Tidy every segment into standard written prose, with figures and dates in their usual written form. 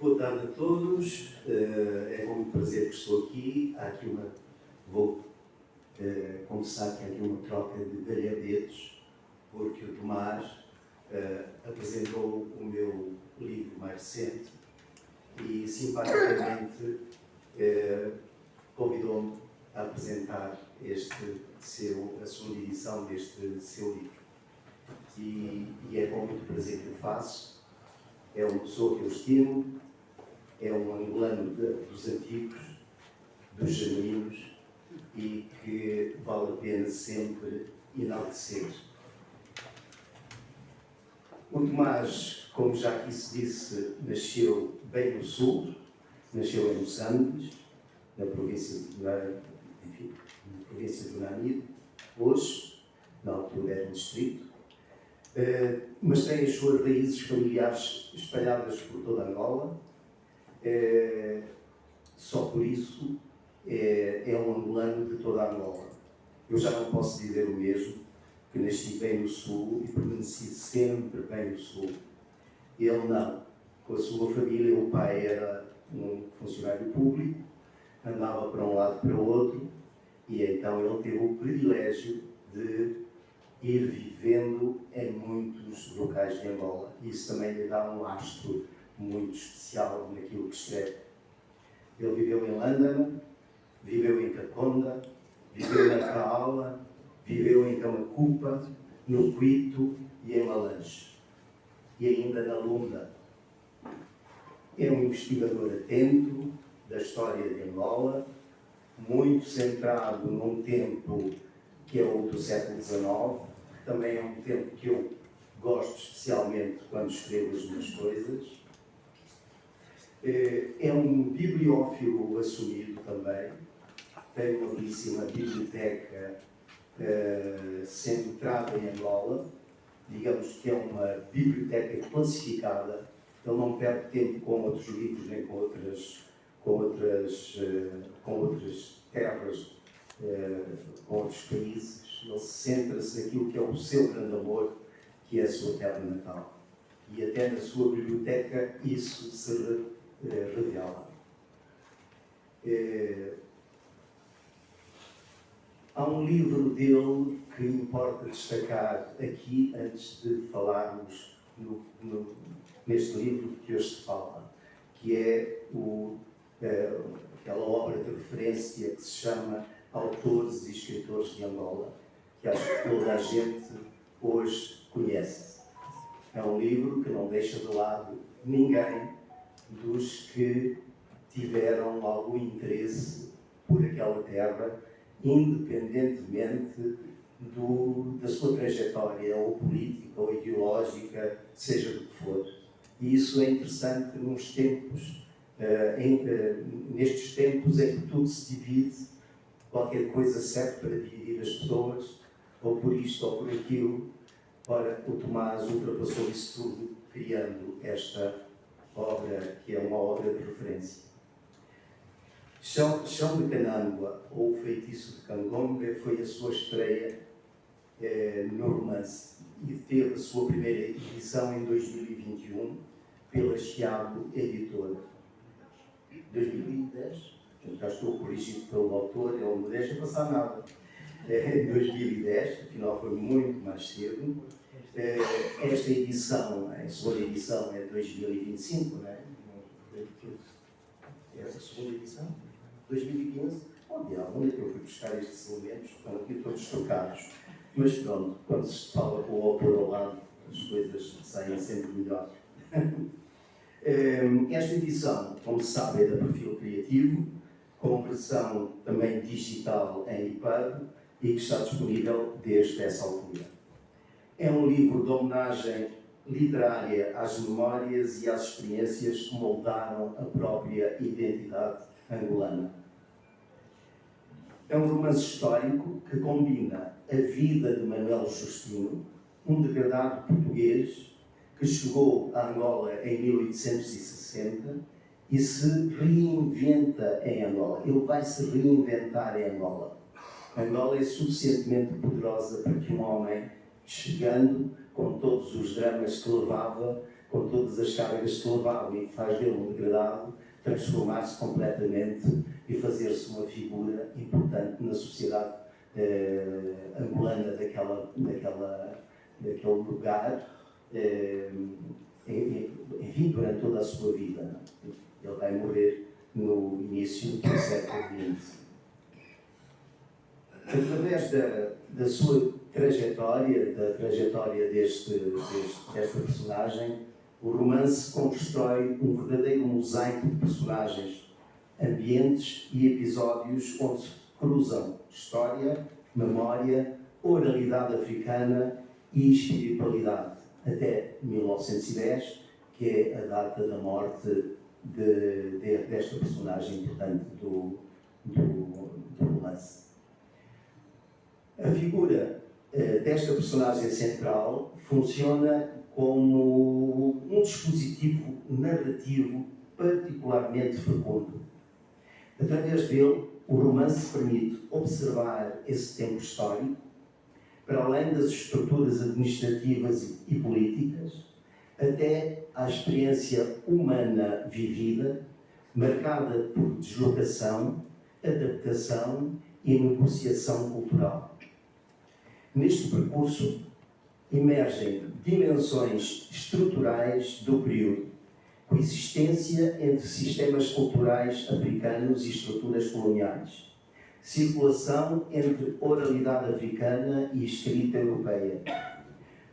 Boa tarde a todos. É com muito prazer que estou aqui. Vou confessar que há aqui uma troca de galhardetes, porque o Tomás apresentou o meu livro mais recente e simpaticamente convidou-me a apresentar a segunda edição deste seu livro. E é com muito prazer que o faço. É uma pessoa que eu estimo, é um angolano dos antigos, dos genuínos e que vale a pena sempre enaltecer. O Tomás, como já aqui se disse, nasceu bem no sul, nasceu em Moçambique, na província de Namibe, hoje, na altura era um distrito, mas tem as suas raízes familiares espalhadas por toda Angola. Só por isso é um angolano de toda Angola. Eu já não posso dizer o mesmo, que nasci bem no sul e permaneci sempre bem no sul. Ele não. Com a sua família, o pai era um funcionário público, andava para um lado para o outro, e então ele teve o privilégio de ir vivendo em muitos locais de Angola. Isso também lhe dá um lastro muito especial naquilo que escreve. Ele viveu em Lândano, viveu em Caconda, viveu na Caala, viveu em Camacupa, no Cuito e em Malange. E ainda na Lunda. É um investigador atento da história de Angola, muito centrado num tempo que é o do século XIX, que também é um tempo que eu gosto especialmente quando escrevo as minhas coisas. É um bibliófilo assumido também, tem uma belíssima biblioteca centrada em Angola, digamos que é uma biblioteca classificada. Ele não perde tempo com outros livros nem com outras terras, com outros países. Ele centra-se naquilo que é o seu grande amor, que é a sua terra natal. E até na sua biblioteca isso se revela. Há um livro dele que importa destacar aqui, antes de falarmos neste livro que hoje se fala, que é aquela obra de referência que se chama Autores e Escritores de Angola, que acho que toda a gente hoje conhece. É um livro que não deixa de lado ninguém dos que tiveram algum interesse por aquela terra, independentemente da sua trajetória, ou política, ou ideológica, seja do que for. E isso é interessante nestes tempos em que tudo se divide, qualquer coisa serve para dividir as pessoas, ou por isto ou por aquilo. Ora, o Tomás ultrapassou isso tudo, criando esta obra, que é uma obra de referência. Chão de Canângua, ou O Feitiço de Cangonga, foi a sua estreia no romance e teve a sua primeira edição em 2021 pela Chiado Editora. 2010, já estou corrigido pelo autor, ele não me deixa passar nada. 2010, afinal foi muito mais cedo. Esta edição, a segunda edição é 2025, não é? É a segunda edição? 2015? Onde é que eu fui buscar estes elementos? Estão aqui todos trocados. Mas pronto, quando se fala com o autor ao lado, as coisas saem sempre melhor. Esta edição, como se sabe, é da Perfil Criativo, com versão também digital em EPUB e que está disponível desde essa altura. É um livro de homenagem literária às memórias e às experiências que moldaram a própria identidade angolana. É um romance histórico que combina a vida de Manuel Justino, um degradado português que chegou a Angola em 1860 e se reinventa em Angola. Ele vai se reinventar em Angola. Angola é suficientemente poderosa para que um homem, chegando com todos os dramas que levava, com todas as cargas que levavam e que faz dele um degradado, transformar-se completamente e fazer-se uma figura importante na sociedade angolana daquele lugar, enfim, durante toda a sua vida. Ele vai morrer no início do século XX. Através da sua trajetória, da trajetória desta personagem, o romance constrói um verdadeiro mosaico de personagens, ambientes e episódios onde se cruzam história, memória, oralidade africana e espiritualidade, até 1910, que é a data da morte desta personagem importante do romance. A figura desta personagem central funciona como um dispositivo narrativo particularmente fecundo. Através dele, o romance permite observar esse tempo histórico, para além das estruturas administrativas e políticas, até à experiência humana vivida, marcada por deslocação, adaptação e negociação cultural. Neste percurso, emergem dimensões estruturais do período, coexistência entre sistemas culturais africanos e estruturas coloniais, circulação entre oralidade africana e escrita europeia,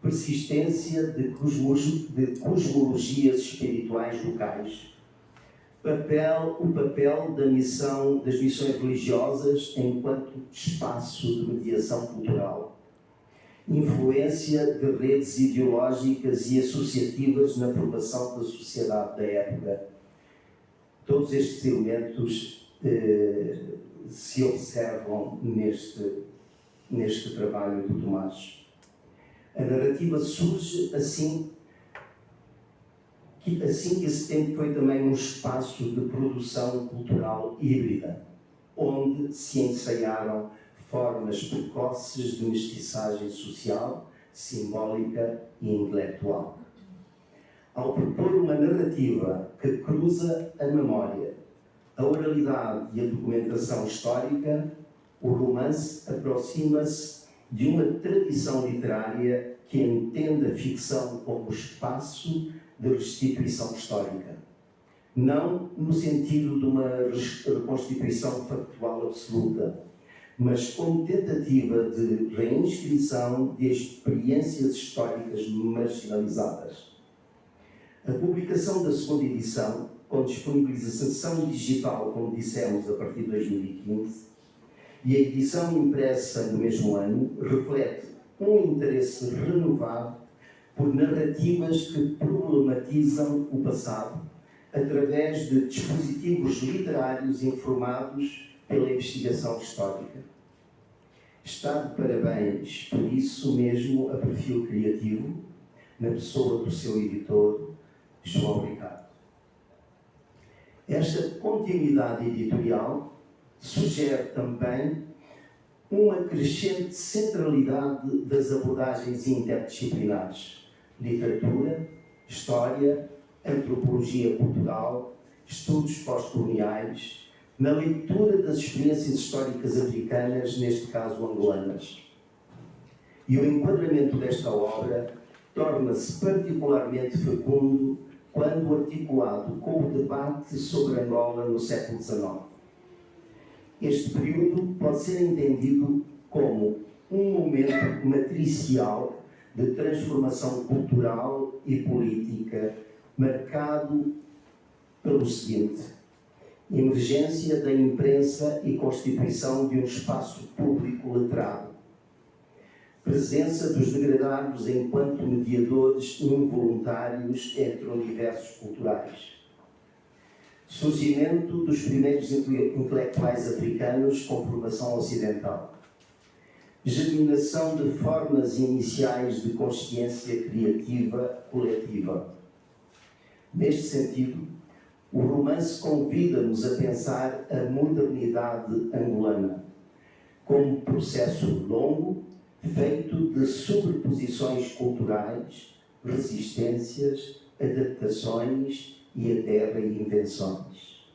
persistência de cosmologias espirituais locais, o papel das missões religiosas enquanto espaço de mediação cultural, influência de redes ideológicas e associativas na formação da sociedade da época. Todos estes elementos se observam neste trabalho do Tomás. A narrativa surge assim que esse tempo foi também um espaço de produção cultural híbrida, onde se ensaiaram formas precoces de mestiçagem social, simbólica e intelectual. Ao propor uma narrativa que cruza a memória, a oralidade e a documentação histórica, o romance aproxima-se de uma tradição literária que entende a ficção como espaço de restituição histórica. Não no sentido de uma reconstituição factual absoluta, mas como tentativa de reinscrição de experiências históricas marginalizadas. A publicação da segunda edição, com disponibilização digital, como dissemos, a partir de 2015, e a edição impressa no mesmo ano, reflete um interesse renovado por narrativas que problematizam o passado através de dispositivos literários informados pela investigação histórica. Está de parabéns, por isso mesmo, a Perfil Criativo, na pessoa do seu editor, João Ricardo. Esta continuidade editorial sugere também uma crescente centralidade das abordagens interdisciplinares: literatura, história, antropologia cultural, estudos pós-coloniais, na leitura das experiências históricas africanas, neste caso angolanas. E o enquadramento desta obra torna-se particularmente fecundo quando articulado com o debate sobre Angola no século XIX. Este período pode ser entendido como um momento matricial de transformação cultural e política, marcado pelo seguinte: emergência da imprensa e constituição de um espaço público letrado, presença dos degradados enquanto mediadores involuntários entre universos culturais, surgimento dos primeiros intelectuais africanos com formação ocidental, germinação de formas iniciais de consciência criativa coletiva. Neste sentido, o romance convida-nos a pensar a modernidade angolana como um processo longo, feito de sobreposições culturais, resistências, adaptações e até reinvenções.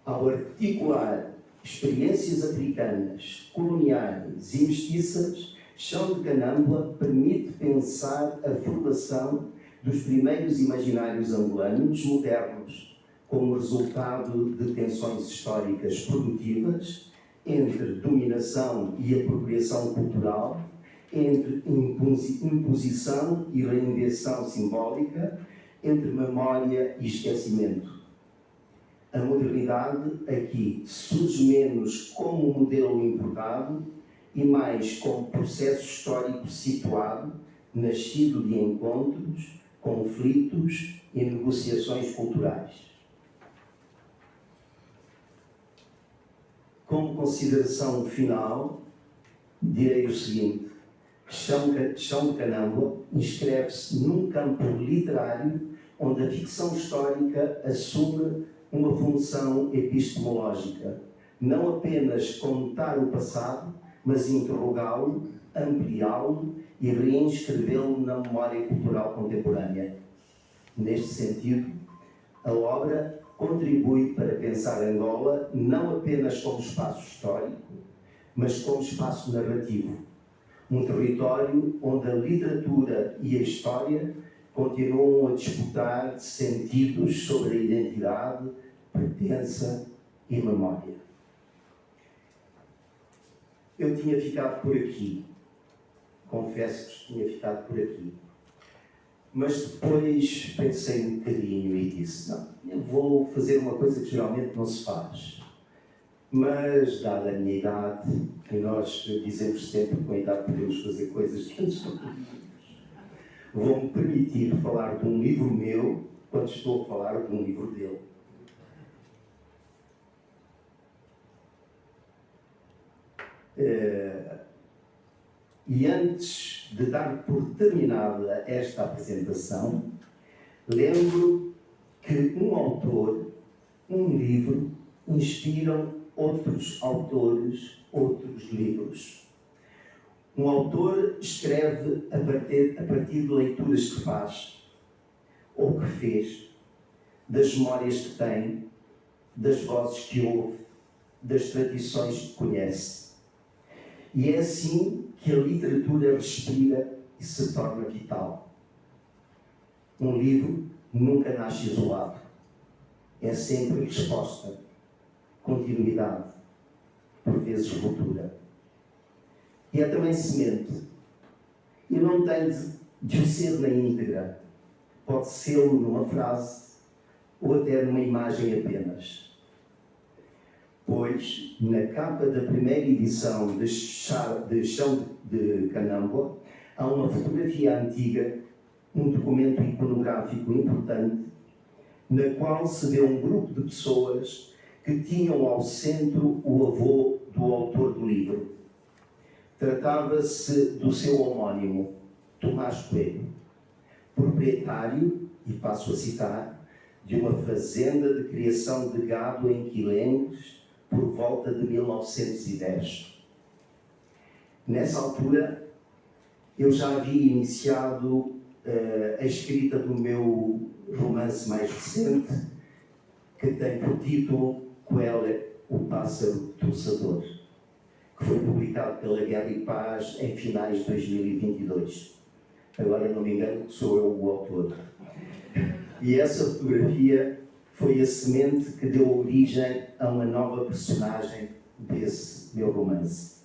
Ao articular experiências africanas, coloniais e mestiças, Chão de Canâmbua permite pensar a formação dos primeiros imaginários angolanos modernos, como resultado de tensões históricas produtivas entre dominação e apropriação cultural, entre imposição e reinvenção simbólica, entre memória e esquecimento. A modernidade aqui surge menos como um modelo importado e mais como processo histórico situado, nascido de encontros, conflitos e negociações culturais. Como consideração final, direi o seguinte: Chão de Canâmbua inscreve-se num campo literário onde a ficção histórica assume uma função epistemológica, não apenas contar o passado, mas interrogá-lo, ampliá-lo e reinscrevê-lo na memória cultural contemporânea. Neste sentido, a obra contribui para pensar Angola não apenas como espaço histórico, mas como espaço narrativo. Um território onde a literatura e a história continuam a disputar sentidos sobre a identidade, pertença e memória. Eu tinha ficado por aqui, confesso que tinha ficado por aqui, mas depois pensei um bocadinho e disse: não, eu vou fazer uma coisa que geralmente não se faz. Mas, dada a minha idade, e nós dizemos sempre que com a idade podemos fazer coisas que antes não podíamos, vou-me permitir falar de um livro meu quando estou a falar de um livro dele. E antes de dar por terminada esta apresentação, lembro que um autor, um livro, inspiram outros autores, outros livros. Um autor escreve a partir de leituras que faz, ou que fez, das memórias que tem, das vozes que ouve, das tradições que conhece. E é assim que a literatura respira e se torna vital. Um livro nunca nasce isolado. É sempre resposta, continuidade, por vezes ruptura. E é também semente. E não tem de o ser na íntegra. Pode ser numa frase ou até numa imagem apenas. Pois, na capa da primeira edição de Chão de Canâmbua, há uma fotografia antiga, um documento iconográfico importante, na qual se vê um grupo de pessoas que tinham ao centro o avô do autor do livro. Tratava-se do seu homónimo, Tomás Coelho, proprietário, e passo a citar, de uma fazenda de criação de gado em Quilengues, por volta de 1910. Nessa altura, eu já havia iniciado a escrita do meu romance mais recente, que tem por título Coelho, o Pássaro Troçador, que foi publicado pela Guerra e Paz em finais de 2022. Agora, não me engano, sou eu o autor. E essa fotografia foi a semente que deu origem a uma nova personagem desse meu romance.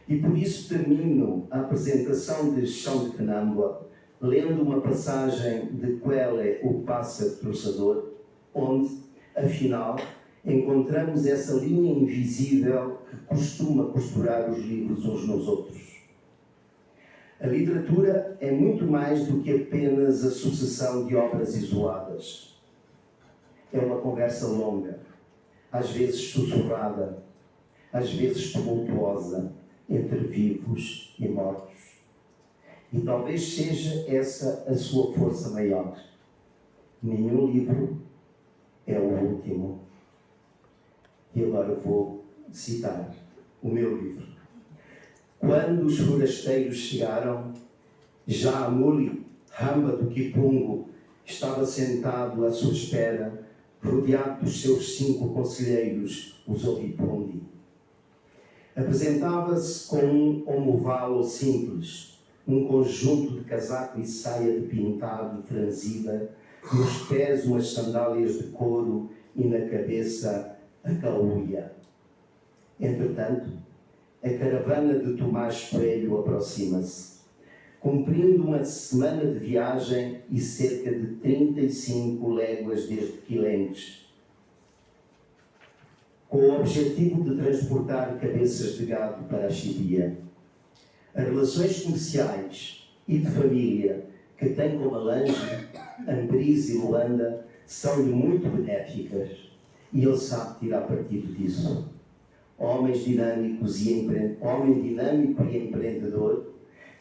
E por isso termino a apresentação de Chão de Canâmbua lendo uma passagem de Coelho, o Pássaro Troçador, onde, afinal, encontramos essa linha invisível que costuma costurar os livros uns nos outros. A literatura é muito mais do que apenas a sucessão de obras isoladas. É uma conversa longa, às vezes sussurrada, às vezes tumultuosa, entre vivos e mortos. E talvez seja essa a sua força maior. Nenhum livro é o último. E agora vou citar o meu livro. Quando os forasteiros chegaram, já a Muli Ramba do Kipungo estava sentado à sua espera, rodeado dos seus 5 conselheiros, os Oripundi. Apresentava-se com um omovalo simples, um conjunto de casaco e saia de pintado franzida, nos pés umas sandálias de couro e na cabeça a caúia. Entretanto, a caravana de Tomás Coelho aproxima-se, cumprindo uma semana de viagem e cerca de 35 léguas desde Quilenques, com o objetivo de transportar cabeças de gado para a Chibia. As relações comerciais e de família que tem com Alange, Ambris e Luanda são-lhe muito benéficas e ele sabe tirar partido disso. Homem dinâmico e empreendedor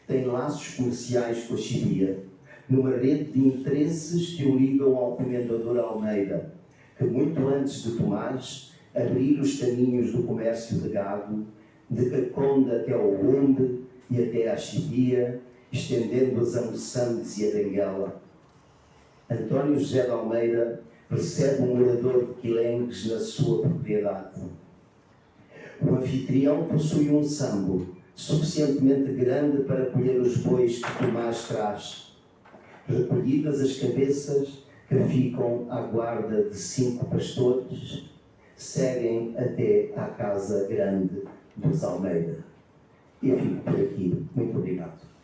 tem laços comerciais com a Chibia, numa rede de interesses que o ligam ao comendador Almeida, que muito antes de Tomás abrir os caminhos do comércio de gado, de Caconda até ao Umbe e até à Chibia, estendendo-as a Moçambiques e a Benguela. António José de Almeida recebe um morador de Quilenques na sua propriedade. O anfitrião possui um sambo suficientemente grande para colher os bois que Tomás traz, recolhidas as cabeças que ficam à guarda de 5 pastores, seguem até à casa grande dos Almeida. E fico por aqui. Muito obrigado.